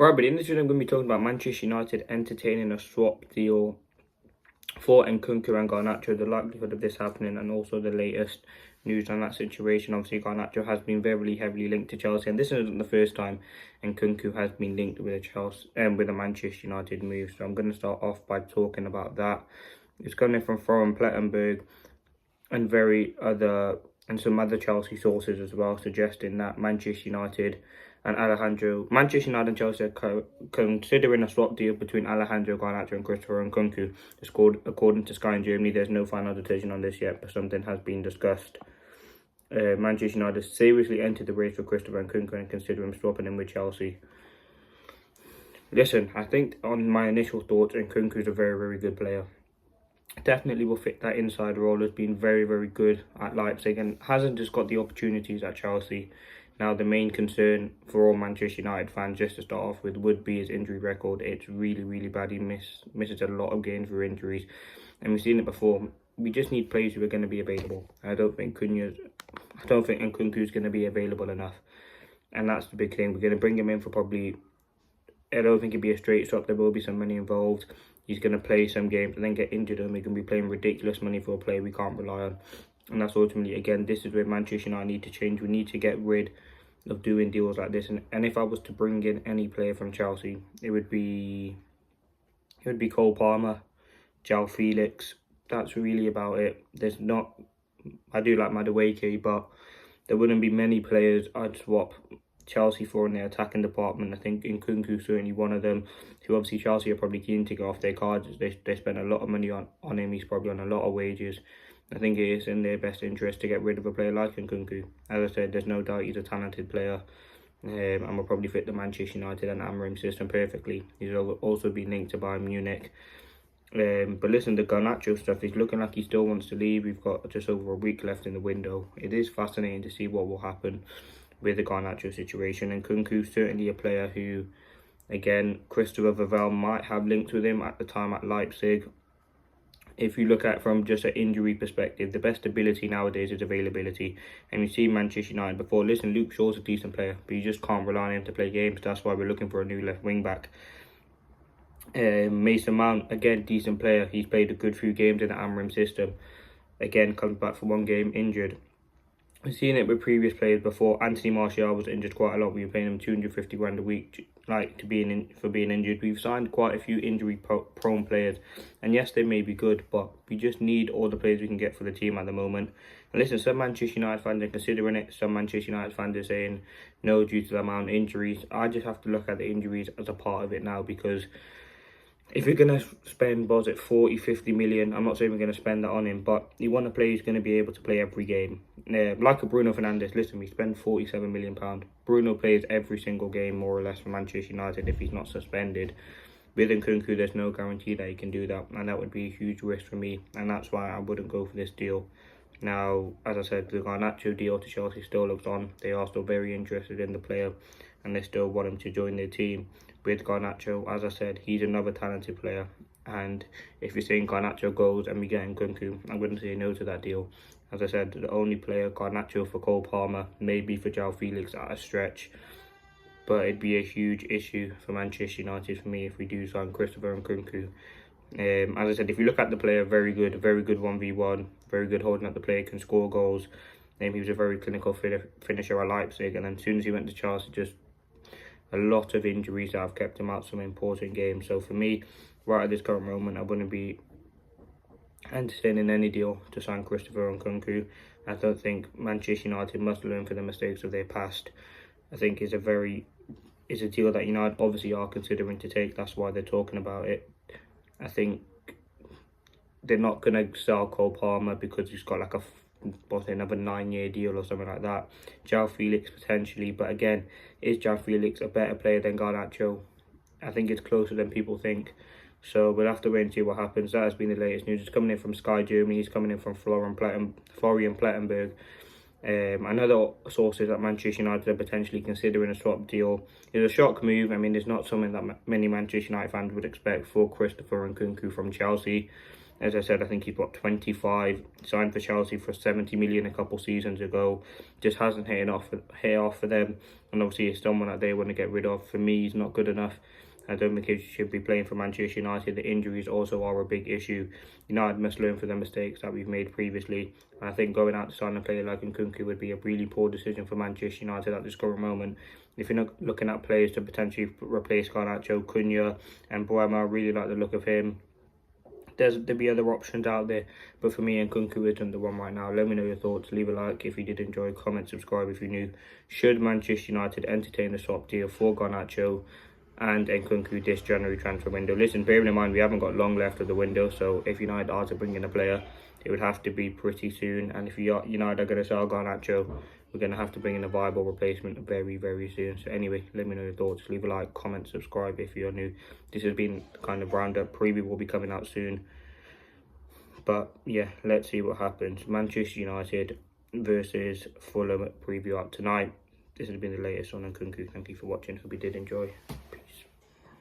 Right, but in this video I'm going to be talking about Manchester United entertaining a swap deal for Nkunku and Garnacho, the likelihood of this happening, and also the latest news on that situation. Obviously, Garnacho has been very heavily linked to Chelsea, and this isn't the first time Nkunku has been linked with a Manchester United move. So I'm going to start off by talking about that. It's coming from Florian Plettenberg and some other Chelsea sources as well, suggesting that Manchester United and Chelsea are considering a swap deal between Alejandro Garnacho and Christopher Nkunku. According to Sky in Germany, there's no final decision on this yet, but something has been discussed. Manchester United seriously entered the race for Christopher Nkunku and considering swapping him with Chelsea. Listen, I think on my initial thoughts, Nkunku is a very good player. Definitely will fit that inside role. Has been very good at Leipzig and hasn't just got the opportunities at Chelsea. Now, the main concern for all Manchester United fans, just to start off with, would be his injury record. It's really bad. He misses a lot of games for injuries, and we've seen it before. We just need players who are going to be available. I don't think Nkunku is going to be available enough, and that's the big thing. We're going to bring him in for probably. I don't think it'd be a straight swap. There will be some money involved. He's going to play some games and then get injured, and we're going to be paying ridiculous money for a player we can't rely on. And that's ultimately, again, this is where Manchester United need to change. We need to get rid of doing deals like this. And if I was to bring in any player from Chelsea, it would be Cole Palmer, João Felix. That's really about it. I do like Madueke, but there wouldn't be many players I'd swap Chelsea for in their attacking department. I think Nkunku certainly one of them, who obviously Chelsea are probably keen to get off their cards. They spent a lot of money on him. He's probably on a lot of wages. I think it is in their best interest to get rid of a player like Nkunku. As I said, there's no doubt he's a talented player, and will probably fit the Manchester United and Amorim system perfectly. He's also been linked to Bayern Munich. But listen, the Garnacho stuff, he's looking like he still wants to leave. We've got just over a week left in the window. It is fascinating to see what will happen with the Garnacho situation. And Nkunku's certainly a player who, again, Christopher Vavell might have linked with him at the time at Leipzig. If you look at from just an injury perspective, the best ability nowadays is availability. And we've seen Manchester United before. Listen, Luke Shaw's a decent player, but you just can't rely on him to play games. That's why we're looking for a new left wing back. Mason Mount, again, decent player. He's played a good few games in the Amorim system. Again, comes back for one game injured. We've seen it with previous players before. Anthony Martial was injured quite a lot. We were paying him 250 grand a week, for being injured. We've signed quite a few injury-prone players, and yes, they may be good, but we just need all the players we can get for the team at the moment. And listen, some Manchester United fans are considering it. Some Manchester United fans are saying no due to the amount of injuries. I just have to look at the injuries as a part of it now, because if you're going to spend, 40-50 million, I'm not saying we're going to spend that on him, but you want a player who's going to be able to play every game. Like a Bruno Fernandes, listen, we spend £47 million. Bruno plays every single game, more or less, for Manchester United if he's not suspended. With Nkunku, there's no guarantee that he can do that, and that would be a huge risk for me, and that's why I wouldn't go for this deal. Now, as I said, the Garnacho deal to Chelsea still looks on. They are still very interested in the player, and they still want him to join their team. With Garnacho, as I said, he's another talented player, and if you're saying Garnacho goes and we get Nkunku, I wouldn't say no to that deal. As I said, the only player, Garnacho for Cole Palmer, maybe for João Felix at a stretch, but it'd be a huge issue for Manchester United for me if we do sign Christopher Nkunku. As I said, if you look at the player, very good 1v1, very good holding up the play, can score goals. He was a very clinical finisher at Leipzig, and then as soon as he went to Chelsea, just a lot of injuries that have kept him out some important games. So for me, right at this current moment, I wouldn't be entertaining any deal to sign Christopher Nkunku. I don't think Manchester United must learn from the mistakes of their past. I think it's a deal that United obviously are considering to take. That's why they're talking about it. I think they're not going to sell Cole Palmer because he's got like another 9-year deal or something like that. João Felix potentially, but again, is João Felix a better player than Garnacho? I think it's closer than people think. So we'll have to wait and see what happens. That has been the latest news. It's coming in from Sky Germany. He's coming in from Florian Plettenberg. Another source is that Manchester United are potentially considering a swap deal. It's a shock move. I mean, it's not something that many Manchester United fans would expect for Christopher Nkunku from Chelsea. As I said, I think he's got 25, signed for Chelsea for 70 million a couple seasons ago. Just hasn't hit off for them, and obviously it's someone that they want to get rid of. For me, he's not good enough. I don't think he should be playing for Manchester United. The injuries also are a big issue. United must learn from the mistakes that we've made previously. And I think going out to sign a player like Nkunku would be a really poor decision for Manchester United at this current moment. If you're not looking at players to potentially replace Garnacho, Cunha and Boema, I really like the look of him. There'll be other options out there, but for me, Nkunku isn't the one right now. Let me know your thoughts. Leave a like if you did enjoy. Comment, subscribe if you're new. Should Manchester United entertain a swap deal for Garnacho and Nkunku this January transfer window? Listen, bearing in mind we haven't got long left of the window, so if United are to bring in a player, it would have to be pretty soon. And if United are going to sell Garnacho, we're going to have to bring in a viable replacement very, very soon. So anyway, let me know your thoughts. Leave a like, comment, subscribe if you're new. This has been kind of roundup. Preview will be coming out soon. But yeah, let's see what happens. Manchester United versus Fulham preview out tonight. This has been the latest on Nkunku. Thank you for watching. Hope you did enjoy.